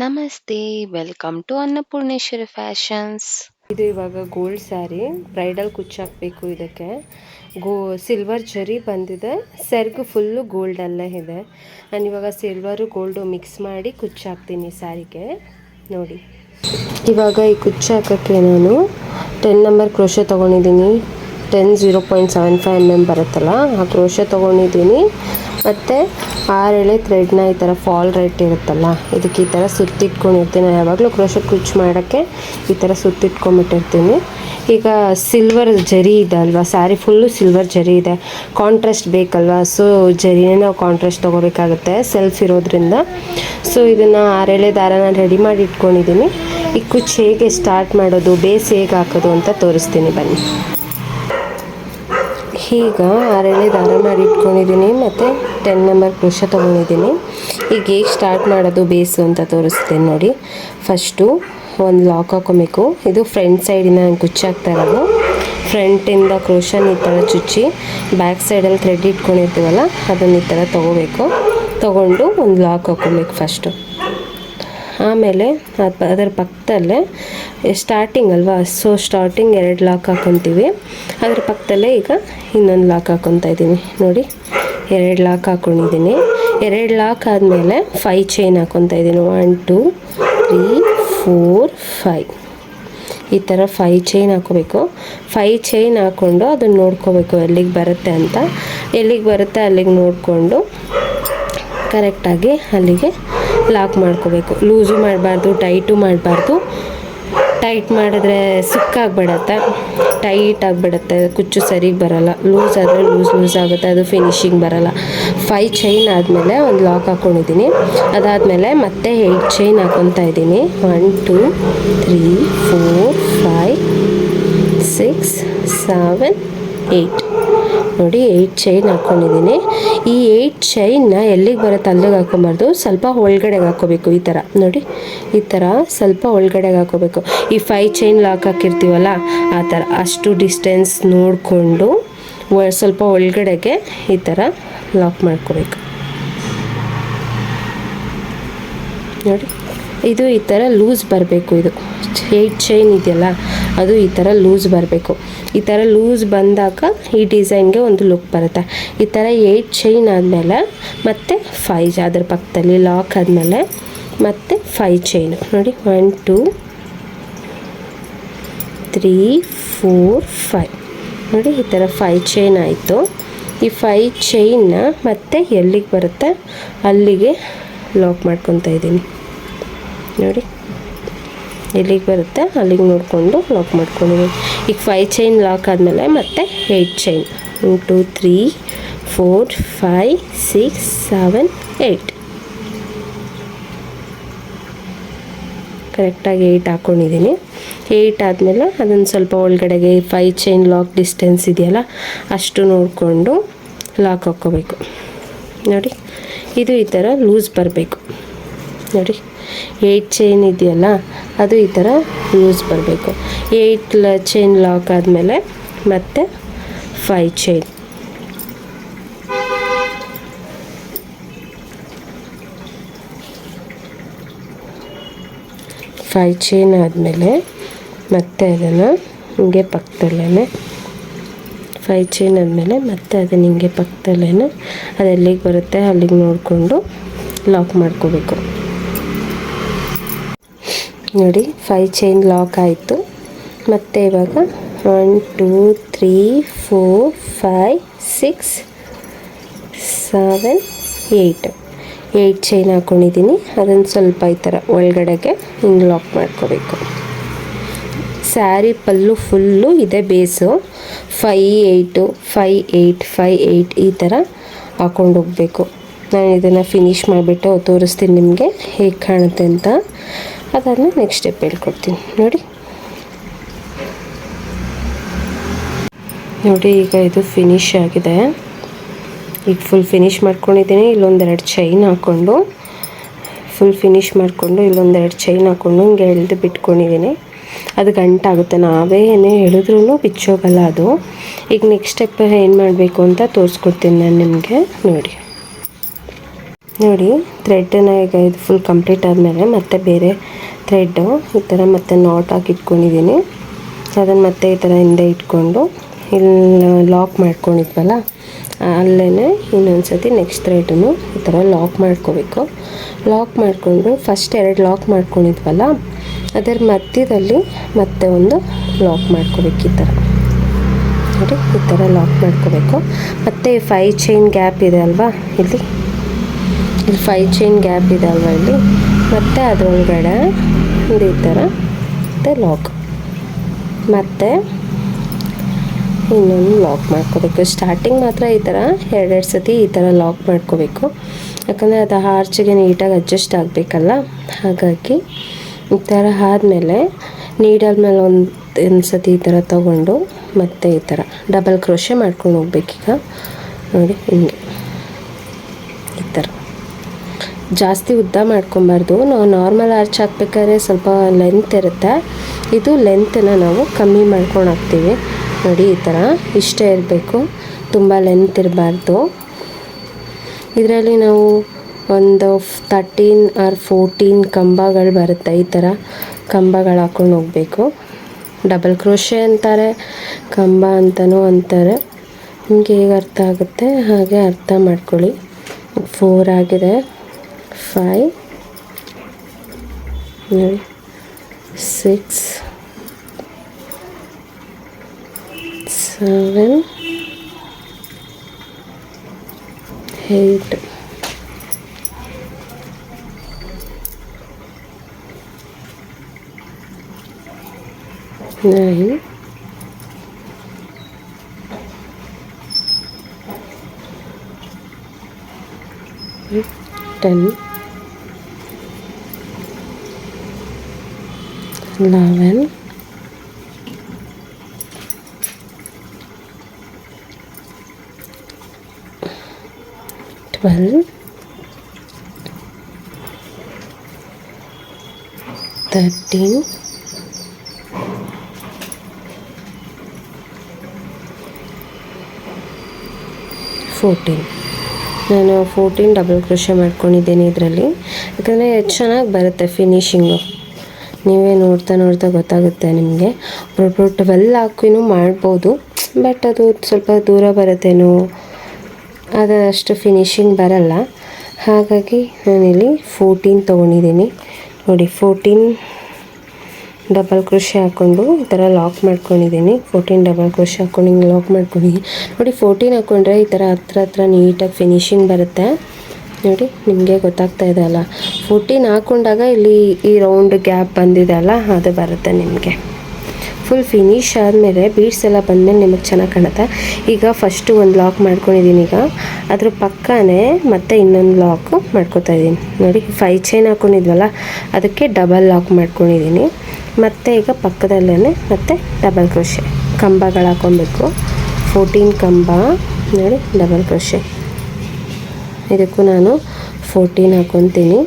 ನಮಸ್ತೆ, welcome to Annapoorneshwari fashions. ಇದು ಇವಾಗ ಗೋಲ್ಡ್ ಸ್ಯಾರಿ ಬ್ರೈಡಲ್ ಕುಚ್ಚಾಕಬೇಕು. ಇದಕ್ಕೆ ಸಿಲ್ವರ್ ಜರಿ ಬಂದಿದೆ, ಸೆರ್ಗು ಫುಲ್ಲು ಗೋಲ್ಡ್ ಅಲ್ಲೇ ಇದೆ. ನಾನು ಇವಾಗ ಸಿಲ್ವರು ಗೋಲ್ಡು ಮಿಕ್ಸ್ ಮಾಡಿ ಕುಚ್ಚಾಕ್ತೀನಿ ಸ್ಯಾರಿಗೆ. ನೋಡಿ, ಇವಾಗ ಈ ಕುಚ್ಚಾಕಕ್ಕೆ ನಾನು 10 ನಂಬರ್ ಕ್ರೋಶೆ ತೊಗೊಂಡಿದ್ದೀನಿ. 10.0.75 mm ಬರುತ್ತಲ್ಲ, ಆ ಕ್ರೋಶೆ ತೊಗೊಂಡಿದ್ದೀನಿ. ಮತ್ತು 6 ಎಳೆ ಥ್ರೆಡ್ನ ಈ ಥರ ಫಾಲ್ ರೈಟ್ ಇರುತ್ತಲ್ಲ, ಇದಕ್ಕೆ ಈ ಥರ ಸುತ್ತಿಟ್ಕೊಂಡಿರ್ತೀನಿ. ಯಾವಾಗಲೂ ಕ್ರೋಶೆ ಕುಚ್ಚು ಮಾಡೋಕ್ಕೆ ಈ ಥರ ಸುತ್ತಿಟ್ಕೊಂಡ್ಬಿಟ್ಟಿರ್ತೀನಿ. ಈಗ ಸಿಲ್ವರ್ ಜರಿ ಇದೆ ಅಲ್ವಾ, ಸ್ಯಾರಿ ಫುಲ್ಲು ಸಿಲ್ವರ್ ಜರಿ ಇದೆ. ಕಾಂಟ್ರಾಸ್ಟ್ ಬೇಕಲ್ವಾ, ಸೊ ಜರಿನೇ ನಾವು ಕಾಂಟ್ರಾಸ್ಟ್ ತೊಗೋಬೇಕಾಗುತ್ತೆ ಸೆಲ್ಫ್ ಇರೋದ್ರಿಂದ. ಸೊ ಇದನ್ನು 6 ಎಳೆ ದಾರನ ರೆಡಿ ಮಾಡಿ ಇಟ್ಕೊಂಡಿದ್ದೀನಿ. ಈ ಕುಚ್ಚು ಹೇಗೆ ಸ್ಟಾರ್ಟ್ ಮಾಡೋದು, ಬೇಸ್ ಹೇಗೆ ಹಾಕೋದು ಅಂತ ತೋರಿಸ್ತೀನಿ ಬನ್ನಿ. ಈಗ 6 ಎಳೆ ದಾರ ಮಾಡಿ ಇಟ್ಕೊಂಡಿದ್ದೀನಿ ಮತ್ತು 10 ನಂಬರ್ ಕ್ರೋಶೆ ತೊಗೊಂಡಿದ್ದೀನಿ. ಈಗ ಹೇಗೆ ಸ್ಟಾರ್ಟ್ ಮಾಡೋದು ಬೇಸು ಅಂತ ತೋರಿಸ್ತೀನಿ ನೋಡಿ. ಫಸ್ಟು ಒಂದು ಲಾಕ್ ಹಾಕೊಬೇಕು. ಇದು ಫ್ರಂಟ್ ಸೈಡಿನ ನಾನು ಕುಚ್ಚಾಕ್ತಾ ಇರೋದು. ಫ್ರಂಟಿಂದ ಕ್ರೋಶನ್ ಈ ಥರ ಚುಚ್ಚಿ ಬ್ಯಾಕ್ ಸೈಡಲ್ಲಿ ಥ್ರೆಡ್ ಇಟ್ಕೊಂಡಿರ್ತೀವಲ್ಲ, ಅದನ್ನು ಈ ಥರ ತೊಗೊಂಡು ಒಂದು ಲಾಕ್ ಹಾಕೊಬೇಕು ಫಸ್ಟು. ಆಮೇಲೆ ಅದರ ಪಕ್ಕದಲ್ಲೇ ಸ್ಟಾರ್ಟಿಂಗ್ ಅಲ್ವಾ, ಸೊ ಸ್ಟಾರ್ಟಿಂಗ್ 2 ಲಾಕ್ ಹಾಕ್ಕೊತೀವಿ. ಅದ್ರ ಪಕ್ಕದಲ್ಲೇ ಈಗ ಇನ್ನೊಂದು ಲಾಕ್ ಹಾಕ್ಕೊತಾ ಇದ್ದೀನಿ ನೋಡಿ. 2 ಲಾಕ್ ಹಾಕ್ಕೊಂಡಿದ್ದೀನಿ. 2 ಲಾಕ್ ಆದಮೇಲೆ 5 ಚೈನ್ ಹಾಕ್ಕೊತಾ ಇದ್ದೀನಿ. 1 2 3 4 5 ಈ ಥರ 5 ಚೈನ್ ಹಾಕೋಬೇಕು. 5 ಚೈನ್ ಹಾಕ್ಕೊಂಡು ಅದನ್ನು ನೋಡ್ಕೋಬೇಕು ಎಲ್ಲಿಗೆ ಬರುತ್ತೆ ಅಂತ. ಎಲ್ಲಿಗೆ ಬರುತ್ತೆ ಅಲ್ಲಿಗೆ ನೋಡಿಕೊಂಡು ಕರೆಕ್ಟಾಗಿ ಅಲ್ಲಿಗೆ ಲಾಕ್ ಮಾಡ್ಕೋಬೇಕು. ಲೂಸು ಮಾಡಬಾರ್ದು, ಟೈಟು ಮಾಡಬಾರ್ದು. ಟೈಟ್ ಮಾಡಿದ್ರೆ ಸುಕ್ಕಾಗ್ಬಿಡತ್ತೆ, ಟೈಟ್ ಆಗಿಬಿಡುತ್ತೆ, ಕುಚ್ಚು ಸರಿಗೆ ಬರೋಲ್ಲ. ಲೂಸ್ ಆದರೆ ಲೂಸ್ ಆಗುತ್ತೆ, ಅದು ಫಿನಿಶಿಂಗ್ ಬರೋಲ್ಲ. 5 ಚೈನ್ ಆದಮೇಲೆ ಒಂದು ಲಾಕ್ ಹಾಕ್ಕೊಂಡಿದ್ದೀನಿ. ಅದಾದಮೇಲೆ ಮತ್ತೆ 8 ಚೈನ್ ಹಾಕ್ಕೊತಾ ಇದ್ದೀನಿ. 1 2 3 4 5 6 7 8 ನೋಡಿ, 8 ಚೈನ್ ಹಾಕ್ಕೊಂಡಿದ್ದೀನಿ. ಈ 8 ಚೈನ್ನ ಎಲ್ಲಿಗೆ ಬರುತ್ತೆ ಅಲ್ಲಿಗೆ ಹಾಕ್ಕೊಬಾರ್ದು, ಸ್ವಲ್ಪ ಒಳಗಡೆಗೆ ಹಾಕ್ಕೋಬೇಕು. ಈ ಥರ ನೋಡಿ, ಈ ಥರ ಸ್ವಲ್ಪ ಒಳಗಡೆಗೆ ಹಾಕ್ಕೋಬೇಕು. ಈ 5 ಚೈನ್ ಲಾಕ್ ಹಾಕಿರ್ತೀವಲ್ಲ, ಆ ಥರ ಅಷ್ಟು ಡಿಸ್ಟೆನ್ಸ್ ನೋಡಿಕೊಂಡು ಸ್ವಲ್ಪ ಒಳಗಡೆಗೆ ಈ ಥರ ಲಾಕ್ ಮಾಡ್ಕೋಬೇಕು ನೋಡಿ. ಇದು ಈ ಥರ ಲೂಸ್ ಬರಬೇಕು. ಇದು 8 ಚೈನ್ ಇದೆಯಲ್ಲ, ಅದು ಈ ಥರ ಲೂಸ್ ಬರಬೇಕು. ಈ ಥರ ಲೂಸ್ ಬಂದಾಗ ಈ ಡಿಸೈನ್ಗೆ ಒಂದು ಲುಕ್ ಬರುತ್ತೆ. ಈ ಥರ 8 ಚೈನ್ ಆದಮೇಲೆ ಮತ್ತೆ 5 ಅದರ ಪಕ್ಕದಲ್ಲಿ ಲಾಕ್ ಆದಮೇಲೆ ಮತ್ತೆ 5 ಚೈನು ನೋಡಿ. 1 2 3 4 5 ನೋಡಿ, ಈ ಥರ 5 ಚೈನ್ ಆಯಿತು. ಈ 5 ಚೈನ್ನ ಮತ್ತೆ ಎಲ್ಲಿಗೆ ಬರುತ್ತೆ ಅಲ್ಲಿಗೆ ಲಾಕ್ ಮಾಡ್ಕೊತಾ ಇದ್ದೀನಿ ನೋಡಿ. ಎಲ್ಲಿಗೆ ಬರುತ್ತೆ ಅಲ್ಲಿಗೆ ನೋಡಿಕೊಂಡು ಲಾಕ್ ಮಾಡ್ಕೊಂಡಿದ್ದೀನಿ. ಈಗ 5 ಚೈನ್ ಲಾಕ್ ಆದಮೇಲೆ ಮತ್ತೆ 8 ಚೈನ್ 1 2 3 4 5 6 7 8 ಕರೆಕ್ಟಾಗಿ 8 ಹಾಕ್ಕೊಂಡಿದ್ದೀನಿ. 8 ಆದಮೇಲೆ ಅದನ್ನು ಸ್ವಲ್ಪ ಒಳಗಡೆಗೆ 5 ಚೈನ್ ಲಾಕ್ ಡಿಸ್ಟೆನ್ಸ್ ಇದೆಯಲ್ಲ ಅಷ್ಟು ನೋಡಿಕೊಂಡು ಲಾಕ್ ಹಾಕ್ಕೋಬೇಕು ನೋಡಿ. ಇದು ಈ ಥರ ಲೂಸ್ ಬರಬೇಕು ನೋಡಿ. 8 ಚೈನ್ ಇದೆಯಲ್ಲ, ಅದು ಈ ಥರ ಲೂಸ್ ಬರಬೇಕು. 8 ಚೈನ್ ಲಾಕ್ ಆದಮೇಲೆ ಮತ್ತೆ 5 ಚೈನ್ 5 ಚೈನ್ ಆದಮೇಲೆ ಮತ್ತೆ ಅದನ್ನು ಹಿಂಗೆ ಪಕ್ಕದಲ್ಲೇ 5 ಚೈನ್ ಆದಮೇಲೆ ಮತ್ತೆ ಅದನ್ನು ಹಿಂಗೆ ಪಕ್ಕದಲ್ಲೇ ಅದು ಎಲ್ಲಿಗೆ ಬರುತ್ತೆ ಅಲ್ಲಿಗೆ ನೋಡಿಕೊಂಡು ಲಾಕ್ ಮಾಡ್ಕೋಬೇಕು ನೋಡಿ. 5 ಚೈನ್ ಲಾಕ್ ಆಯಿತು. ಮತ್ತು ಇವಾಗ 1 2 3 4 5 6 7 8 ಚೈನ್ ಹಾಕ್ಕೊಂಡಿದ್ದೀನಿ. ಅದನ್ನು ಸ್ವಲ್ಪ ಈ ಥರ ಒಳಗಡೆಗೆ ಹಿಂಗೆ ಲಾಕ್ ಮಾಡ್ಕೋಬೇಕು. ಸ್ಯಾರಿ ಪಲ್ಲು ಫುಲ್ಲು ಇದೆ ಬೇಸು. 5 8 5 8 5 8 ಈ ಥರ ಹಾಕ್ಕೊಂಡು ಹೋಗಬೇಕು. ನಾನು ಇದನ್ನು ಫಿನಿಷ್ ಮಾಡಿಬಿಟ್ಟು ತೋರಿಸ್ತೀನಿ ನಿಮಗೆ ಹೇಗೆ ಕಾಣುತ್ತೆ ಅಂತ. ಅದನ್ನು ನೆಕ್ಸ್ಟ್ ಸ್ಟೆಪ್ ಹೇಳ್ಕೊಡ್ತೀನಿ ನೋಡಿ. ಈಗ ಇದು ಫಿನಿಶ್ ಆಗಿದೆ. ಈಗ ಫುಲ್ ಫಿನಿಷ್ ಮಾಡ್ಕೊಂಡಿದ್ದೀನಿ. ಇಲ್ಲೊಂದೆರಡು ಚೈನ್ ಹಾಕ್ಕೊಂಡು ಫುಲ್ ಫಿನಿಷ್ ಮಾಡಿಕೊಂಡು ಇಲ್ಲೊಂದೆರಡು ಚೈನ್ ಹಾಕ್ಕೊಂಡು ಹಿಂಗೆ ಎಳೆದು ಬಿಟ್ಕೊಂಡಿದ್ದೀನಿ. ಅದು ಗಂಟಾಗುತ್ತೆ, ನಾವೇ ಏನೇ ಹೇಳಿದ್ರೂ ಬಿಚ್ಚೋಗಲ್ಲ ಅದು. ಈಗ ನೆಕ್ಸ್ಟ್ ಸ್ಟೆಪ್ ಏನು ಮಾಡಬೇಕು ಅಂತ ತೋರಿಸ್ಕೊಡ್ತೀನಿ ನಾನು ನಿಮಗೆ ನೋಡಿ. ನೋಡಿ ಥ್ರೆಡ್ಡನ್ನು ಈಗ ಇದು ಫುಲ್ ಕಂಪ್ಲೀಟ್ ಆದಮೇಲೆ ಮತ್ತೆ ಬೇರೆ ಥ್ರೆಡ್ಡು ಈ ಥರ ಮತ್ತೆ ನಾಟ್ ಹಾಕಿ ಇಟ್ಕೊಂಡಿದ್ದೀನಿ. ಅದನ್ನು ಮತ್ತೆ ಈ ಥರ ಹಿಂದೆ ಇಟ್ಕೊಂಡು ಇಲ್ಲಿ ಲಾಕ್ ಮಾಡ್ಕೊಂಡಿದ್ವಲ್ಲ ಅಲ್ಲೇ ಇನ್ನೊಂದು ಸತಿ ನೆಕ್ಸ್ಟ್ ಥ್ರೆಡನ್ನು ಈ ಥರ ಲಾಕ್ ಮಾಡ್ಕೋಬೇಕು. ಲಾಕ್ ಮಾಡಿಕೊಂಡು ಫಸ್ಟ್ 2 ಲಾಕ್ ಮಾಡ್ಕೊಂಡಿದ್ವಲ್ಲ ಅದರ ಮಧ್ಯದಲ್ಲಿ ಮತ್ತೆ ಒಂದು ಲಾಕ್ ಮಾಡ್ಕೋಬೇಕು. ಈ ಥರ ನೋಡಿ ಈ ಥರ ಲಾಕ್ ಮಾಡ್ಕೋಬೇಕು. ಮತ್ತು 5 ಚೈನ್ ಗ್ಯಾಪ್ ಇದೆ ಅಲ್ವಾ, ಇಲ್ಲಿ 5 ಚೈನ್ ಗ್ಯಾಪ್ ಇದೆ ಅಲ್ವಾ ಇಲ್ಲಿ, ಮತ್ತು ಅದರೊಳಗಡೆ ಈ ಥರ ಮತ್ತು ಲಾಕ್, ಮತ್ತು ಇನ್ನೊಂದು ಲಾಕ್ ಮಾಡ್ಕೋಬೇಕು. ಸ್ಟಾರ್ಟಿಂಗ್ ಮಾತ್ರ ಈ ಥರ 2 ಸತಿ ಈ ಥರ ಲಾಕ್ ಮಾಡ್ಕೋಬೇಕು, ಯಾಕಂದರೆ ಅದು ಆರ್ಚಿಗೆ ನೀಟಾಗಿ ಅಡ್ಜಸ್ಟ್ ಆಗಬೇಕಲ್ಲ. ಹಾಗಾಗಿ ಈ ಥರ ಆದಮೇಲೆ ನೀಡಲ್ ಮೇಲೆ ಒಂದು ಸತಿ ಈ ಥರ ತೊಗೊಂಡು ಮತ್ತೆ ಈ ಥರ ಡಬಲ್ ಕ್ರೋಶೆ ಮಾಡ್ಕೊಂಡು ಹೋಗ್ಬೇಕೀಗ. ನೋಡಿ ಹಿಂಗೆ ಈ ಥರ ಜಾಸ್ತಿ ಉದ್ದ ಮಾಡ್ಕೊಬಾರ್ದು. ನಾವು ನಾರ್ಮಲ್ ಆರ್ಚ್ ಹಾಕ್ಬೇಕಾದ್ರೆ ಸ್ವಲ್ಪ ಲೆಂತ್ ಇರುತ್ತೆ, ಇದು ಲೆಂತನ್ನು ನಾವು ಕಮ್ಮಿ ಮಾಡ್ಕೊಂಡು ಹಾಕ್ತೀವಿ. ನೋಡಿ ಈ ಥರ ಇಷ್ಟೇ ಇರಬೇಕು, ತುಂಬ ಲೆಂತ್ ಇರಬಾರ್ದು. ಇದರಲ್ಲಿ ನಾವು ಒಂದು 13 or 14 ಕಂಬಗಳು ಬರುತ್ತೆ. ಈ ಥರ ಕಂಬಗಳು ಹಾಕ್ಕೊಂಡು ಹೋಗಬೇಕು. ಡಬಲ್ ಕ್ರೋಶೆ ಅಂತಾರೆ, ಕಂಬ ಅಂತಲೂ ಅಂತಾರೆ. ನಿಮಗೆ ಹೇಗೆ ಅರ್ಥ ಆಗುತ್ತೆ ಹಾಗೆ ಅರ್ಥ ಮಾಡ್ಕೊಳ್ಳಿ. 4 ಆಗಿದೆ, 5 ನೋಡಿ 6 7 8 9 10 11 12 13 14. ನಾನು 14 ಡಬಲ್ ಕ್ರೋಶೆ ಮಾಡ್ಕೊಂಡಿದ್ದೀನಿ ಇದರಲ್ಲಿ, ಯಾಕಂದರೆ ಚೆನ್ನಾಗಿ ಬರುತ್ತೆ ಫಿನಿಶಿಂಗು. ನೀವೇ ನೋಡ್ತಾ ಗೊತ್ತಾಗುತ್ತೆ ನಿಮಗೆ. ಒಬ್ಬೊಬ್ಬರು 12 ಹಾಕಿನೂ ಮಾಡ್ಬೋದು, ಬಟ್ ಅದು ಸ್ವಲ್ಪ ದೂರ ಬರುತ್ತೇನೋ, ಅದಷ್ಟು ಫಿನಿಶಿಂಗ್ ಬರಲ್ಲ. ಹಾಗಾಗಿ ನಾನಿಲ್ಲಿ 14 ತೊಗೊಂಡಿದ್ದೀನಿ. ನೋಡಿ 14 ಡಬಲ್ ಕ್ರೋಶೆ ಹಾಕ್ಕೊಂಡು ಈ ಥರ ಲಾಕ್ ಮಾಡ್ಕೊಂಡಿದ್ದೀನಿ. 14 ಡಬಲ್ ಕ್ರೋಶೆ ಹಾಕ್ಕೊಂಡು ಹಿಂಗೆ ಲಾಕ್ ಮಾಡ್ಕೊಂಡಿದ್ದೀನಿ. ನೋಡಿ 14 ಹಾಕ್ಕೊಂಡ್ರೆ ಈ ಥರ ಹತ್ರ ನೀಟಾಗಿ ಫಿನಿಶಿಂಗ್ ಬರುತ್ತೆ. ನೋಡಿ ನಿಮಗೆ ಗೊತ್ತಾಗ್ತಾ ಇದೆ ಅಲ್ಲ, 14 ಹಾಕ್ಕೊಂಡಾಗ ಇಲ್ಲಿ ಈ ರೌಂಡ್ ಗ್ಯಾಪ್ ಬಂದಿದೆ ಅಲ್ಲ, ಅದು ಬರುತ್ತೆ ನಿಮಗೆ. ಫುಲ್ ಫಿನಿಶ್ ಆದಮೇಲೆ ಬೀಡ್ಸ್ ಎಲ್ಲ ಬಂದಮೇಲೆ ನಿಮಗೆ ಚೆನ್ನಾಗಿ ಕಾಣುತ್ತೆ. ಈಗ ಫಸ್ಟು ಒಂದು ಲಾಕ್ ಮಾಡ್ಕೊಂಡಿದ್ದೀನಿ. ಈಗ ಅದ್ರ ಪಕ್ಕನೇ ಮತ್ತೆ ಇನ್ನೊಂದು ಲಾಕ್ ಮಾಡ್ಕೊತಾ ಇದ್ದೀನಿ. ನೋಡಿ 5 ಚೈನ್ ಹಾಕ್ಕೊಂಡಿದ್ವಲ್ಲ ಅದಕ್ಕೆ ಡಬಲ್ ಲಾಕ್ ಮಾಡ್ಕೊಂಡಿದ್ದೀನಿ. ಮತ್ತು ಈಗ ಪಕ್ಕದಲ್ಲೇ ಮತ್ತೆ ಡಬಲ್ ಕ್ರೋಶೆ ಕಂಬಗಳು ಹಾಕ್ಕೊಬೇಕು. 14 ಕಂಬ ನೋಡಿ ಡಬಲ್ ಕ್ರೋಶೆ, ಇದಕ್ಕೂ ನಾನು 14 ಹಾಕ್ಕೊತೀನಿ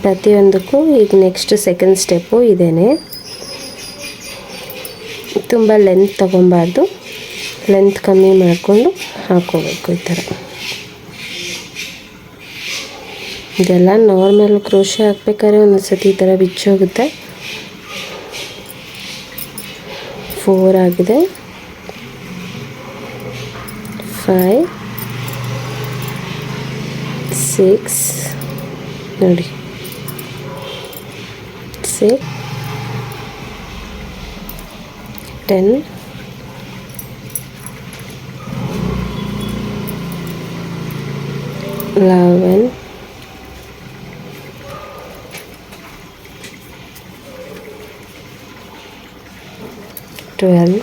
ಪ್ರತಿಯೊಂದಕ್ಕೂ. ಈಗ ನೆಕ್ಸ್ಟ್ ಸೆಕೆಂಡ್ ಸ್ಟೆಪ್ಪು ಇದೇನೆ. ತುಂಬ ಲೆಂತ್ ತೊಗೊಬಾರ್ದು, ಲೆಂತ್ ಕಮ್ಮಿ ಮಾಡಿಕೊಂಡು ಹಾಕ್ಕೋಬೇಕು ಈ ಥರ. ಇದೆಲ್ಲ ನಾರ್ಮಲ್ ಕ್ರೋಶೆ ಹಾಕ್ಬೇಕಾದ್ರೆ ಒಂದೊಂದು ಸತಿ ಈ ಥರ ಬಿಚ್ಚೋಗುತ್ತೆ. 4 ಆಗಿದೆ, 5 6 ನೋಡಿ 6 10 11 12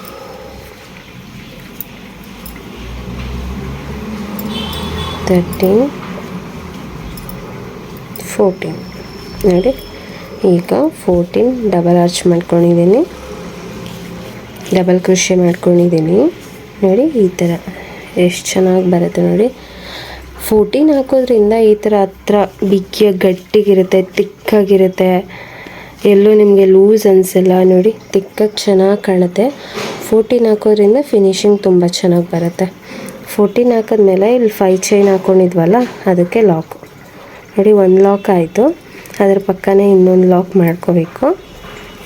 13 14 ನೋಡಿ. ಈಗ 14 ಡಬಲ್ ಆರ್ಚ್ ಮಾಡ್ಕೊಂಡಿದ್ದೀನಿ, ಡಬಲ್ ಕ್ರೋಶೆ ಮಾಡ್ಕೊಂಡಿದ್ದೀನಿ. ನೋಡಿ ಈ ಥರ ಎಷ್ಟು ಚೆನ್ನಾಗಿ ಬರುತ್ತೆ ನೋಡಿ. 14 ಹಾಕೋದ್ರಿಂದ ಈ ಥರ ಹತ್ರ ಬಿಗಿಯಾಗಿ ಗಟ್ಟಿಗಿರುತ್ತೆ, ತಿಕ್ಕಾಗಿರುತ್ತೆ, ಎಲ್ಲೂ ನಿಮಗೆ ಲೂಸ್ ಅನಿಸಲ್ಲ. ನೋಡಿ ತಿಕ್ಕಾಗಿ ಚೆನ್ನಾಗಿ ಕಾಣುತ್ತೆ. 14 ಹಾಕೋದ್ರಿಂದ ಫಿನಿಶಿಂಗ್ ತುಂಬ ಚೆನ್ನಾಗಿ ಬರುತ್ತೆ. 14 ಹಾಕಿದ್ಮೇಲೆ ಇಲ್ಲಿ 5 ಚೈನ್ ಹಾಕ್ಕೊಂಡಿದ್ವಲ್ಲ ಅದಕ್ಕೆ ಲಾಕು. ನೋಡಿ ಒಂದು ಲಾಕ್ ಆಯಿತು. ಅದರ ಪಕ್ಕನೇ ಇನ್ನೊಂದು ಲಾಕ್ ಮಾಡ್ಕೋಬೇಕು.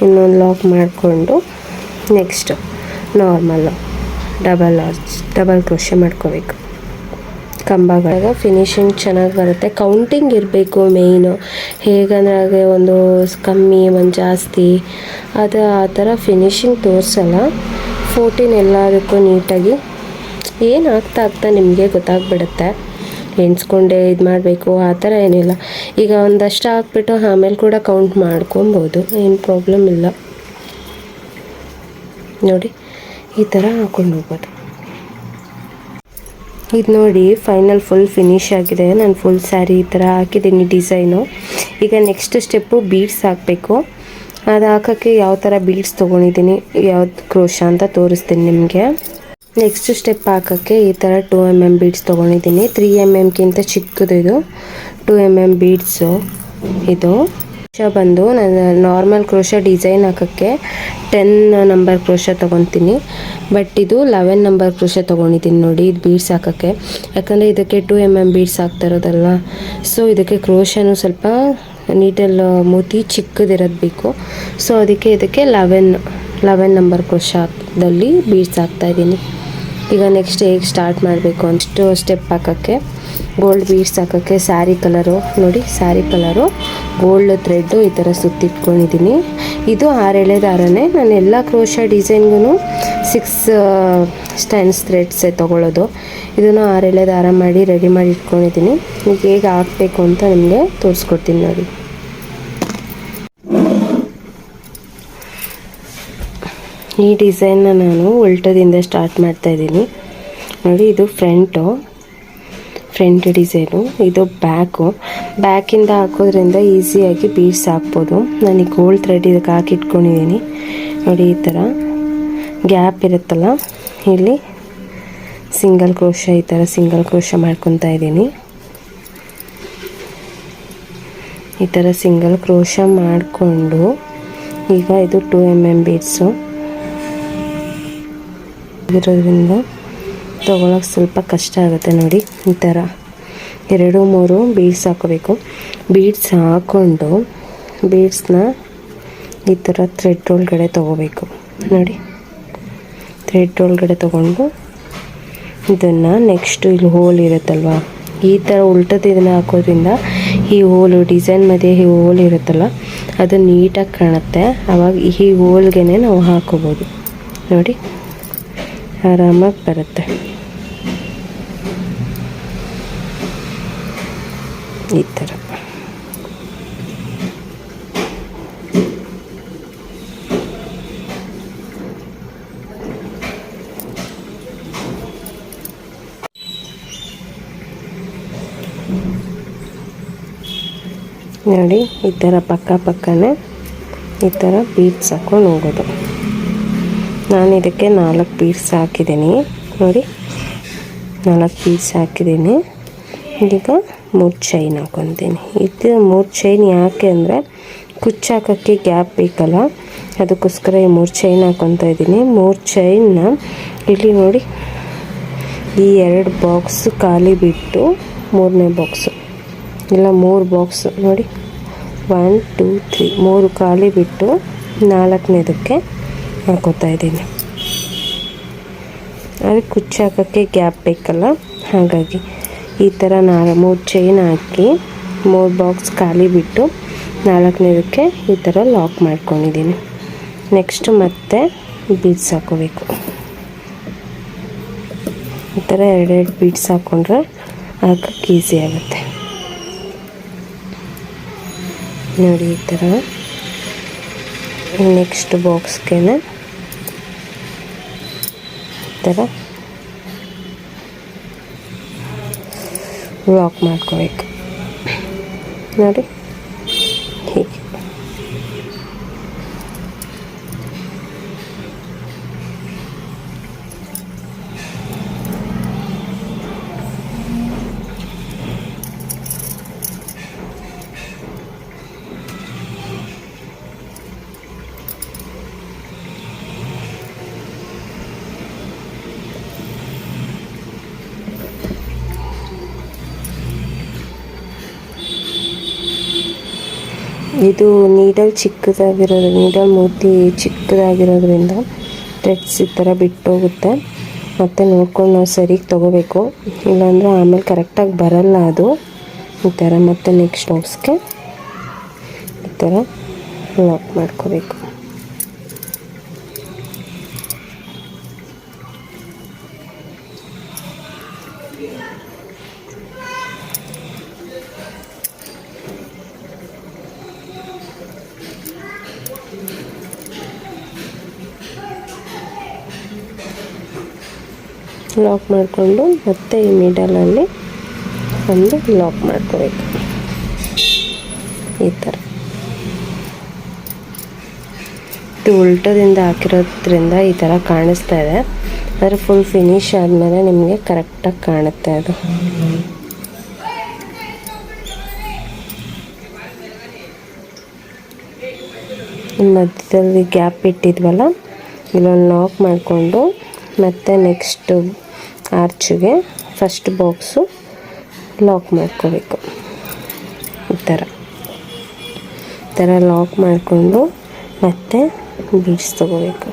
ಇನ್ನೊಂದು ಲಾಕ್ ಮಾಡಿಕೊಂಡು ನೆಕ್ಸ್ಟು ನಾರ್ಮಲ್ಲು ಡಬಲ್ ಕ್ರೋಶೆ ಮಾಡ್ಕೋಬೇಕು. ಕಂಬಗಳಾಗ ಫಿನಿಶಿಂಗ್ ಚೆನ್ನಾಗಿ ಬರುತ್ತೆ. ಕೌಂಟಿಂಗ್ ಇರಬೇಕು ಮೇಯ್ನು. ಹೇಗಂದ್ರೆ ಒಂದು ಕಮ್ಮಿ ಒಂದು ಜಾಸ್ತಿ ಅದು ಆ ಥರ ಫಿನಿಶಿಂಗ್ ತೋರಿಸಲ್ಲ. 14 ಎಲ್ಲದಕ್ಕೂ ನೀಟಾಗಿ ಏನು ಆಗ್ತಾ ನಿಮಗೆ ಗೊತ್ತಾಗ್ಬಿಡುತ್ತೆ. ಎಣಿಸ್ಕೊಂಡೆ ಇದು ಮಾಡಬೇಕು ಆ ಥರ ಏನಿಲ್ಲ. ಈಗ ಒಂದಷ್ಟು ಹಾಕ್ಬಿಟ್ಟು ಆಮೇಲೆ ಕೂಡ ಕೌಂಟ್ ಮಾಡ್ಕೊಬೋದು, ಏನು ಪ್ರಾಬ್ಲಮ್ ಇಲ್ಲ. ನೋಡಿ ಈ ಥರ ಹಾಕ್ಕೊಂಡು ಹೋಗ್ಬೋದು. ಇದು ನೋಡಿ ಫೈನಲ್ ಫುಲ್ ಫಿನಿಶ್ ಆಗಿದೆ. ನಾನು ಫುಲ್ ಸ್ಯಾರಿ ಈ ಥರ ಹಾಕಿದ್ದೀನಿ ಡಿಸೈನು. ಈಗ ನೆಕ್ಸ್ಟ್ ಸ್ಟೆಪ್ಪು ಬೀಡ್ಸ್ ಹಾಕಬೇಕು. ಅದು ಹಾಕೋಕ್ಕೆ ಯಾವ ಥರ ಬೀಡ್ಸ್ ತೊಗೊಂಡಿದ್ದೀನಿ, ಯಾವ್ದು ಕ್ರೋಶ ಅಂತ ತೋರಿಸ್ತೀನಿ ನಿಮಗೆ. ನೆಕ್ಸ್ಟ್ ಸ್ಟೆಪ್ ಹಾಕೋಕ್ಕೆ ಈ ಥರ 2 mm ಬೀಡ್ಸ್ ತೊಗೊಂಡಿದ್ದೀನಿ. 3 mmಗಿಂತ ಚಿಕ್ಕದು ಇದು 2 mm ಬೀಡ್ಸು. ಇದು ಕ್ರೋಶ ಬಂದು ನಾನು ನಾರ್ಮಲ್ ಕ್ರೋಶ ಡಿಸೈನ್ ಹಾಕೋಕ್ಕೆ 10 ನಂಬರ್ ಕ್ರೋಶ ತೊಗೊತೀನಿ. ಬಟ್ ಇದು 11 ನಂಬರ್ ಕ್ರೋಶ ತೊಗೊಂಡಿದ್ದೀನಿ ನೋಡಿ, ಇದು ಬೀಡ್ಸ್ ಹಾಕೋಕ್ಕೆ. ಯಾಕಂದರೆ ಇದಕ್ಕೆ 2 mm ಬೀಡ್ಸ್ ಹಾಕ್ತಾ ಇರೋದಲ್ವ, ಸೊ ಇದಕ್ಕೆ ಕ್ರೋಶನೂ ಸ್ವಲ್ಪ ನೀಟಲ್ ಮೂತಿ ಚಿಕ್ಕದಿರೋದು ಬೇಕು. ಸೊ ಅದಕ್ಕೆ ಇದಕ್ಕೆ 11 ನಂಬರ್ ಕ್ರೋಶದಲ್ಲಿ ಬೀಡ್ಸ್ ಹಾಕ್ತಾಯಿದ್ದೀನಿ. ಈಗ ನೆಕ್ಸ್ಟ್ ಹೇಗೆ ಸ್ಟಾರ್ಟ್ ಮಾಡಬೇಕು ಅಷ್ಟು ಸ್ಟೆಪ್ ಹಾಕೋಕ್ಕೆ ಗೋಲ್ಡ್ ಬೀಡ್ಸ್ ಹಾಕೋಕ್ಕೆ ಸ್ಯಾರಿ ಕಲರು ನೋಡಿ, ಸ್ಯಾರಿ ಕಲರು ಗೋಲ್ಡ್ ಥ್ರೆಡ್ಡು ಈ ಥರ ಸುತ್ತಿಟ್ಕೊಂಡಿದ್ದೀನಿ. ಇದು 6 ಎಳೆ ದಾರನೇ. ನಾನು ಎಲ್ಲ ಕ್ರೋಶ ಡಿಸೈನ್ಗೂ 6 ಸ್ಟ್ಯಾಂಡ್ಸ್ ಥ್ರೆಡ್ಸೇ ತೊಗೊಳ್ಳೋದು. ಇದನ್ನು 6 ಎಳೆ ದಾರ ಮಾಡಿ ರೆಡಿ ಮಾಡಿ ಇಟ್ಕೊಂಡಿದ್ದೀನಿ. ಈಗ ಹೇಗೆ ಹಾಕಬೇಕು ಅಂತ ನಿಮಗೆ ತೋರಿಸ್ಕೊಡ್ತೀನಿ ನೋಡಿ. ಈ ಡಿಸೈನ್ನ ನಾನು ಉಲ್ಟದಿಂದ ಸ್ಟಾರ್ಟ್ ಮಾಡ್ತಾಯಿದ್ದೀನಿ ನೋಡಿ. ಇದು ಫ್ರಂಟ್ ಡಿಸೈನು, ಇದು ಬ್ಯಾಕಿಂದ ಹಾಕೋದ್ರಿಂದ ಈಸಿಯಾಗಿ ಬೀಡ್ಸ್ ಹಾಕ್ಬೋದು. ನಾನು ಈ ಗೋಲ್ಡ್ ಥ್ರೆಡ್ ಇದಕ್ಕೆ ಹಾಕಿಟ್ಕೊಂಡಿದ್ದೀನಿ ನೋಡಿ. ಈ ಥರ ಗ್ಯಾಪ್ ಇರುತ್ತಲ್ಲ, ಇಲ್ಲಿ ಸಿಂಗಲ್ ಕ್ರೋಶ ಈ ಥರ ಸಿಂಗಲ್ ಕ್ರೋಶ ಮಾಡ್ಕೊತಾ ಇದ್ದೀನಿ. ಈ ಥರ ಸಿಂಗಲ್ ಕ್ರೋಶ ಮಾಡಿಕೊಂಡು ಈಗ ಇದು 2 mm ಬೀಡ್ಸು ಇರೋದ್ರಿಂದ ತೊಗೊಳಕ್ಕೆ ಸ್ವಲ್ಪ ಕಷ್ಟ ಆಗುತ್ತೆ ನೋಡಿ. ಈ ಥರ 2-3 ಬೀಡ್ಸ್ ಹಾಕೋಬೇಕು. ಬೀಡ್ಸ್ ಹಾಕ್ಕೊಂಡು ಬೀಡ್ಸ್ನ ಈ ಥರ ಥ್ರೆಡ್ ಒಳಗಡೆ ತೊಗೋಬೇಕು ನೋಡಿ. ಥ್ರೆಡ್ ಒಳಗಡೆ ತೊಗೊಂಡು ಇದನ್ನು ನೆಕ್ಸ್ಟು ಇಲ್ಲಿ ಹೋಲ್ ಇರುತ್ತಲ್ವ, ಈ ಥರ ಉಲ್ಟದ ಇದನ್ನು ಹಾಕೋದ್ರಿಂದ ಈ ಹೋಲು ಡಿಸೈನ್ ಮಧ್ಯೆ ಈ ಹೋಲ್ ಇರುತ್ತಲ್ಲ ಅದು ನೀಟಾಗಿ ಕಾಣುತ್ತೆ. ಆವಾಗ ಈ ಹೋಲ್ಗೆ ನಾವು ಹಾಕೋಬೋದು ನೋಡಿ, ಆರಾಮಾಗಿ ಬರುತ್ತೆ. ಈ ಥರ ನೋಡಿ. ಈ ಥರ ಪಕ್ಕನೇ ಈ ಥರ ಬೀಡ್ಸ್ ಹಾಕ್ಕೊಂಡು ಹೋಗೋದು. ನಾನು ಇದಕ್ಕೆ 4 ಬೀಡ್ಸ್ ಹಾಕಿದ್ದೀನಿ ನೋಡಿ, 4 ಬೀಡ್ಸ್ ಹಾಕಿದ್ದೀನಿ. ಈಗ 3 ಚೈನ್ ಹಾಕೊತೀನಿ. ಇದು 3 ಚೈನ್ ಯಾಕೆ ಅಂದರೆ ಕುಚ್ಚು ಹಾಕೋಕ್ಕೆ ಗ್ಯಾಪ್ ಬೇಕಲ್ಲ, ಅದಕ್ಕೋಸ್ಕರ ಈ 3 ಚೈನ್ ಹಾಕೊತಾ ಇದ್ದೀನಿ. 3 ಚೈನ್ನ ಇಲ್ಲಿ ನೋಡಿ, ಈ 2 ಬಾಕ್ಸ್ ಖಾಲಿ ಬಿಟ್ಟು 3ನೇ ಬಾಕ್ಸು ಇಲ್ಲ 3 ಬಾಕ್ಸ್ ನೋಡಿ, 1 2 3 3 ಖಾಲಿ ಬಿಟ್ಟು 4ನೇದಕ್ಕೆ ಹಾಕೋತಾ ಇದ್ದೀನಿ. ಅದಕ್ಕೆ ಕುಚ್ಚು ಹಾಕೋಕ್ಕೆ ಗ್ಯಾಪ್ ಬೇಕಲ್ಲ, ಹಾಗಾಗಿ ಈ ಥರ 3 ಚೈನ್ ಹಾಕಿ 3 ಬಾಕ್ಸ್ ಖಾಲಿ ಬಿಟ್ಟು 4ನೇದಕ್ಕೆ ಈ ಥರ ಲಾಕ್ ಮಾಡ್ಕೊಂಡಿದ್ದೀನಿ. ನೆಕ್ಸ್ಟು ಮತ್ತೆ ಬೀಡ್ಸ್ ಹಾಕೋಬೇಕು. ಈ ಥರ 2 ಬೀಡ್ಸ್ ಹಾಕ್ಕೊಂಡ್ರೆ ಹಾಕೋಕ್ಕೆ ಈಸಿ ಆಗುತ್ತೆ ನೋಡಿ. ಈ ಥರ ನೆಕ್ಸ್ಟ್ ಬಾಕ್ಸ್ಗೆ ಈ ಥರ ಲಾಕ್ ಮಾಡ್ಕೋಬೇಕು ನೋಡಿ, ಹೀಗೆ. ಇದು ನೀಡಲ್ ಚಿಕ್ಕದಾಗಿರೋದು, ನೀಡಲ್ ಮೂತಿ ಚಿಕ್ಕದಾಗಿರೋದ್ರಿಂದ ಥ್ರೆಡ್ಸ್ ಈ ಥರ ಬಿಟ್ಟೋಗುತ್ತೆ. ಮತ್ತು ನೋಡ್ಕೊಂಡು ನಾವು ಸರಿಗೆ ತೊಗೋಬೇಕು, ಇಲ್ಲಾಂದರೆ ಆಮೇಲೆ ಕರೆಕ್ಟಾಗಿ ಬರಲ್ಲ ಅದು ಈ ಥರ. ಮತ್ತು ನೆಕ್ಸ್ಟ್ ಬಾಕ್ಸ್ಗೆ ಈ ಥರ ಲಾಕ್ ಮಾಡ್ಕೋಬೇಕು. ಲಾಕ್ ಮಾಡಿಕೊಂಡು ಮತ್ತೆ ಈ ಮಿಡಲಲ್ಲಿ ಒಂದು ಲಾಕ್ ಮಾಡ್ಕೋಬೇಕು ಈ ಥರ. ಇದು ಉಲ್ಟದಿಂದ ಹಾಕಿರೋದ್ರಿಂದ ಈ ಥರ ಕಾಣಿಸ್ತಾ ಇದೆ, ಆದರೆ ಫುಲ್ ಫಿನಿಶ್ ಆದಮೇಲೆ ನಿಮಗೆ ಕರೆಕ್ಟಾಗಿ ಕಾಣುತ್ತೆ ಅದು. ಮಧ್ಯದಲ್ಲಿ ಗ್ಯಾಪ್ ಇಟ್ಟಿದ್ವಲ್ಲ, ಇಲ್ಲೊಂದು ಲಾಕ್ ಮಾಡಿಕೊಂಡು ಮತ್ತು ನೆಕ್ಸ್ಟು ಆರ್ಚಿಗೆ ಫಸ್ಟ್ ಬಾಕ್ಸು ಲಾಕ್ ಮಾಡ್ಕೋಬೇಕು ಈ ಥರ ಲಾಕ್ ಮಾಡಿಕೊಂಡು ಮತ್ತೆ ಬೀಡ್ಸ್ ತೊಗೋಬೇಕು.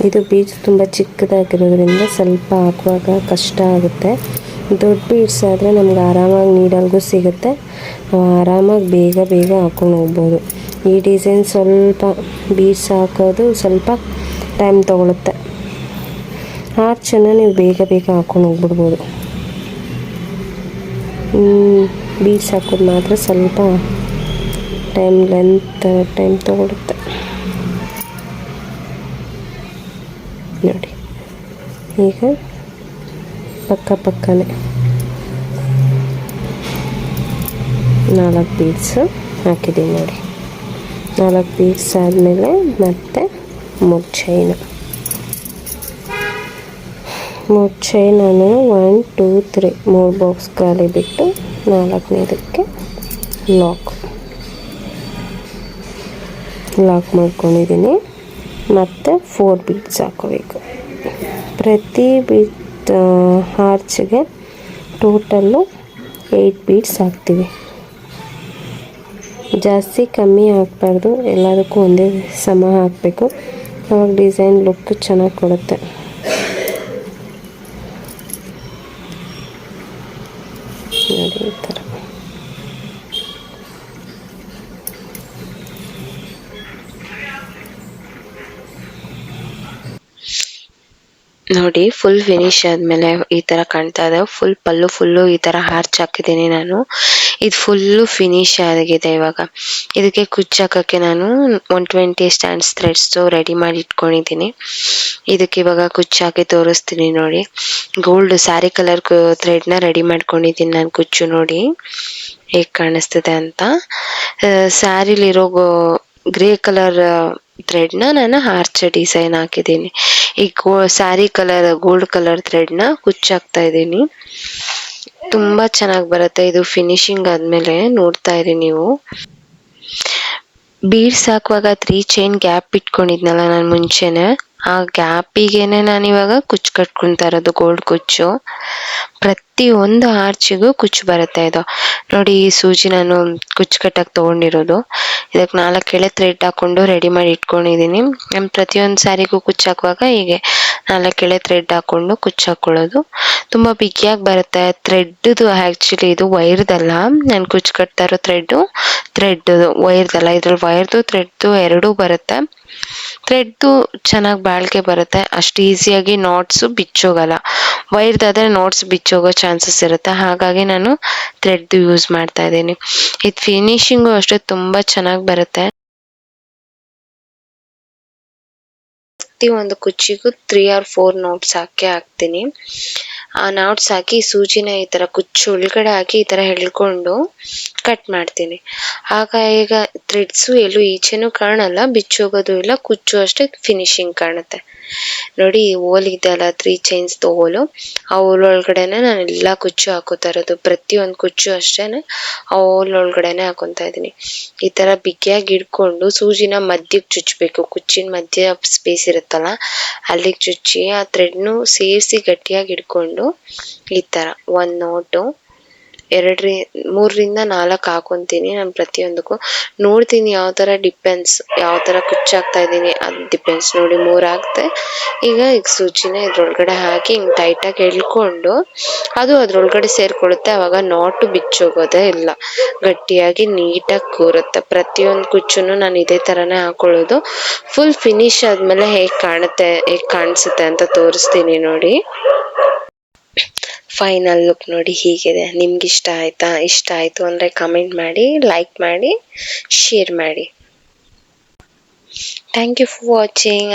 ಇದು ಬೀಡ್ಸ್ ತುಂಬ ಚಿಕ್ಕದಾಗಿರೋದ್ರಿಂದ ಸ್ವಲ್ಪ ಹಾಕುವಾಗ ಕಷ್ಟ ಆಗುತ್ತೆ. ದೊಡ್ಡ ಬೀಡ್ಸ್ ಆದರೆ ನಮ್ಗೆ ಆರಾಮಾಗಿ ನೀಡಲ್ಗೂ ಸಿಗುತ್ತೆ, ಆರಾಮಾಗಿ ಬೇಗ ಹಾಕ್ಕೊಂಡು ಹೋಗ್ಬೋದು. ಈ ಡಿಸೈನ್ ಸ್ವಲ್ಪ ಬೀಡ್ಸ್ ಹಾಕೋದು ಸ್ವಲ್ಪ ಟೈಮ್ ತೊಗೊಳುತ್ತೆ, ಆರ್ಚನ್ನು ನೀವು ಬೇಗ ಹಾಕ್ಕೊಂಡು ಹೋಗ್ಬಿಡ್ಬೋದು. ಬೀಡ್ಸ್ ಹಾಕೋದು ಮಾತ್ರ ಸ್ವಲ್ಪ ಟೈಮ್ ತೊಗೊಳುತ್ತೆ. ನೋಡಿ ಈಗ ಪಕ್ಕನೇ 4 ಬೀಡ್ಸು ಹಾಕಿದ್ದೀನಿ ನೋಡಿ. 4 ಬೀಡ್ಸ್ ಆದಮೇಲೆ ಮತ್ತೆ 3 ಚೈನು. 3 ಚೈನ್ ನಾನು 1 2 3 3 ಬಾಕ್ಸ್ ಖಾಲಿ ಬಿಟ್ಟು 4ನೇದಕ್ಕೆ ಲಾಕ್ ಮಾಡ್ಕೊಂಡಿದ್ದೀನಿ. ಮತ್ತು 4 ಬೀಡ್ಸ್ ಹಾಕೋಬೇಕು. ಪ್ರತಿ ಬೀಡ್ ಆರ್ಚ್ಗೆ ಟೋಟಲ್ಲು 8 ಬೀಡ್ಸ್ ಹಾಕ್ತೀವಿ. ಜಾಸ್ತಿ ಕಮ್ಮಿ ಹಾಕಬಾರ್ದು, ಎಲ್ಲದಕ್ಕೂ ಒಂದೇ ಸಮ ಹಾಕಬೇಕು, ಆವಾಗ ಡಿಸೈನ್ ಲುಕ್ ಚೆನ್ನಾಗಿ ಕೊಡುತ್ತೆ. ನೋಡಿ ಈ ಥರ. ನೋಡಿ ಫುಲ್ ಫಿನಿಶ್ ಆದ್ಮೇಲೆ ಈ ತರ ಕಾಣ್ತಾ ಇದೆ. ಫುಲ್ಲು ಈ ತರ ಹಾರ್ಚ್ ಹಾಕಿದ್ದೀನಿ ನಾನು. ಇದು ಫುಲ್ಲು ಫಿನಿಶ್ ಆಗಿದೆ. ಇವಾಗ ಇದಕ್ಕೆ ಕುಚ್ಚಾಕಕ್ಕೆ ನಾನು 120 ಸ್ಟ್ಯಾಂಡ್ಸ್ ಥ್ರೆಡ್ಸ್ ರೆಡಿ ಮಾಡಿ ಇಟ್ಕೊಂಡಿದ್ದೀನಿ. ಇದಕ್ಕೆ ಇವಾಗ ಕುಚ್ಚಾಕಿ ತೋರಿಸ್ತೀನಿ ನೋಡಿ. ಗೋಲ್ಡ್ ಸ್ಯಾರಿ ಕಲರ್ ಥ್ರೆಡ್ ನ ರೆಡಿ ಮಾಡ್ಕೊಂಡಿದ್ದೀನಿ ನಾನು. ಕುಚ್ಚು ನೋಡಿ ಹೇಗ್ ಕಾಣಿಸ್ತದೆ ಅಂತ. ಸ್ಯಾರಿಲಿರೋ ಗ್ರೇ ಕಲರ್ ಥ್ರೆಡ್ ನ ನಾನು ಆರ್ಚ್ ಡಿಸೈನ್ ಹಾಕಿದ್ದೀನಿ. ಈ sari colour gold colour thread ನ ಕುಚ್ಚಾಕ್ತಾ ಇದ್ದೀನಿ. ತುಂಬಾ ಚೆನ್ನಾಗಿ ಬರುತ್ತೆ ಇದು. ಫಿನಿಶಿಂಗ್ ಆದ್ಮೇಲೆ ನೋಡ್ತಾ ಇರಿ ನೀವು. ಬೀಡ್ಸ್ ಹಾಕುವಾಗ 3 ಚೈನ್ ಗ್ಯಾಪ್ ಇಟ್ಕೊಂಡಿದ್ನಲ್ಲ ನಾನು ಮುಂಚೆನೆ, ಆ ಗ್ಯಾಪಿಗೆನೆ ನಾನು ಇವಾಗ ಕುಚ್ಚು ಕಟ್ಕೊಂತಾ ಇರೋದು. ಗೋಲ್ಡ್ ಕುಚ್ಚು ಪ್ರತಿ ಒಂದು ಆರ್ಚಿಗೂ ಕುಚ್ಚು ಬರುತ್ತೆ ಇದು ನೋಡಿ. ಈ ಸೂಜಿ ನಾನು ಕುಚ್ಚು ಕಟ್ಟಕ್ ತಗೊಂಡಿರೋದು. ಇದಕ್ಕೆ 4 ಎಳೆ ಥ್ರೆಡ್ ಹಾಕೊಂಡು ರೆಡಿ ಮಾಡಿ ಇಟ್ಕೊಂಡಿದೀನಿ. ನಾನು ಪ್ರತಿಯೊಂದು ಸ್ಯಾರಿಗೂ ಕುಚ್ಚು ಹಾಕುವಾಗ ಹೀಗೆ 4 ಎಳೆ ಥ್ರೆಡ್ ಹಾಕೊಂಡು ಕುಚ್ಚು ಹಾಕೊಳ್ಳೋದು. ತುಂಬಾ ಬಿಗಿಯಾಗಿ ಬರುತ್ತೆ. ಥ್ರೆಡ್ದು ಆಕ್ಚುಲಿ ಇದು ವೈರ್ದಲ್ಲ, ನಾನು ಕುಚ್ಚು ಕಟ್ತಾ ಇರೋ ಥ್ರೆಡ್ ವೈರ್ದಲ್ಲ. ಇದ್ರಲ್ಲಿ ವೈರ್ದು ಥ್ರೆಡ್ದು ಎರಡೂ ಬರುತ್ತೆ. ಥ್ರೆಡ್ದು ಚೆನ್ನಾಗಿ ಬಾಳ್ಕೆ ಬರುತ್ತೆ, ಅಷ್ಟು ಈಸಿಯಾಗಿ ನಾಟ್ಸು ಬಿಚ್ಚೋಗಲ್ಲ. ವೈರ್ದಾದ್ರೆ ನಾಟ್ಸ್ ಬಿಚ್ಚೋಗೋ ಚಾನ್ಸಸ್ ಇರುತ್ತೆ, ಹಾಗಾಗಿ ನಾನು ಥ್ರೆಡ್ದು ಯೂಸ್ ಮಾಡ್ತಾ ಇದ್ದೀನಿ. ಇದು ಫಿನಿಶಿಂಗು ಅಷ್ಟೇ ತುಂಬಾ ಚೆನ್ನಾಗಿ ಬರುತ್ತೆ. ಒಂದು ಕುಚ್ಚಿಗೂ 3 or 4 ನಾಟ್ಸ್ ಹಾಕ್ತೀನಿ. ಆ ನಾಟ್ಸ್ ಹಾಕಿ ಸೂಜಿನ ಈ ತರ ಕುಚ್ಚು ಒಳಗಡೆ ಹಾಕಿ ಈ ತರ ಎಳ್ಕೊಂಡು ಕಟ್ ಮಾಡ್ತೀನಿ. ಆಗ ಈಗ ಥ್ರೆಡ್ಸು ಎಲ್ಲೂ ಈಚೆನೂ ಕಾಣಲ್ಲ, ಬಿಚ್ಚೋಗೋದು ಇಲ್ಲ, ಕುಚ್ಚು ಅಷ್ಟೇ ಫಿನಿಶಿಂಗ್ ಕಾಣುತ್ತೆ. ನೋಡಿ ಹೋಲ್ ಇದೆಯಲ್ಲ 3 ಚೈನ್ಸ್ದು ಹೋಲು, ಆ ಹೋಲ್ ಒಳಗಡೆನೆ ನಾನು ಎಲ್ಲ ಕುಚ್ಚು ಹಾಕೋತಾ ಇರೋದು. ಪ್ರತಿಯೊಂದು ಕುಚ್ಚು ಅಷ್ಟೇನೆ ಆ ಹೋಲ್ ಒಳಗಡೆನೆ ಹಾಕೊಂತಾ ಇದೀನಿ. ಈ ತರ ಬಿಗಿಯಾಗಿ ಹಿಡ್ಕೊಂಡು ಸೂಜಿನ ಮಧ್ಯಕ್ಕೆ ಚುಚ್ಚಬೇಕು. ಕುಚ್ಚಿನ ಮಧ್ಯ ಸ್ಪೇಸ್ ಇರುತ್ತಲ್ಲ ಅಲ್ಲಿಗೆ ಚುಚ್ಚಿ ಆ ಥ್ರೆಡ್ನು ಸೇರಿಸಿ ಗಟ್ಟಿಯಾಗಿ ಹಿಡ್ಕೊಂಡು ಈ ತರ ಒಂದ್ ನೋಟು 3ರಿಂದ 4 ಹಾಕೊಂತೀನಿ ನಾನು ಪ್ರತಿಯೊಂದಕ್ಕೂ. ನೋಡ್ತೀನಿ ಯಾವ ತರ ಡಿಪೆಂಡ್ಸ್, ಯಾವ ತರ ಕುಚ್ಚಾಕ್ತಾ ಇದೀನಿ ಅದು ಡಿಪೆಂಡ್ಸ್. ನೋಡಿ 3 ಹಾಕ್ತೆ. ಈಗ ಸೂಜಿನ ಇದ್ರೊಳಗಡೆ ಹಾಕಿ ಹಿಂಗ್ ಟೈಟಾಗಿ ಎಳ್ಕೊಂಡು ಅದು ಅದ್ರೊಳಗಡೆ ಸೇರ್ಕೊಳ್ಳುತ್ತೆ. ಅವಾಗ ನಾಟು ಬಿಚ್ಚೋಗೋದೇ ಇಲ್ಲ, ಗಟ್ಟಿಯಾಗಿ ನೀಟಾಗಿ ಕೂರುತ್ತೆ. ಪ್ರತಿಯೊಂದು ಕುಚ್ಚುನು ನಾನು ಇದೇ ತರನೇ ಹಾಕೊಳ್ಳೋದು. ಫುಲ್ ಫಿನಿಶ್ ಆದ್ಮೇಲೆ ಹೇಗ್ ಕಾಣಿಸುತ್ತೆ ಅಂತ ತೋರಿಸ್ತೀನಿ ನೋಡಿ. ಫೈನಲ್ ಲುಕ್ ನೋಡಿ ಹೀಗಿದೆ. ನಿಮ್ಗೆ ಇಷ್ಟ ಆಯ್ತಾ? ಇಷ್ಟ ಆಯ್ತು ಅಂದ್ರೆ ಕಮೆಂಟ್ ಮಾಡಿ, ಲೈಕ್ ಮಾಡಿ, ಶೇರ್ ಮಾಡಿ. Thank you for watching.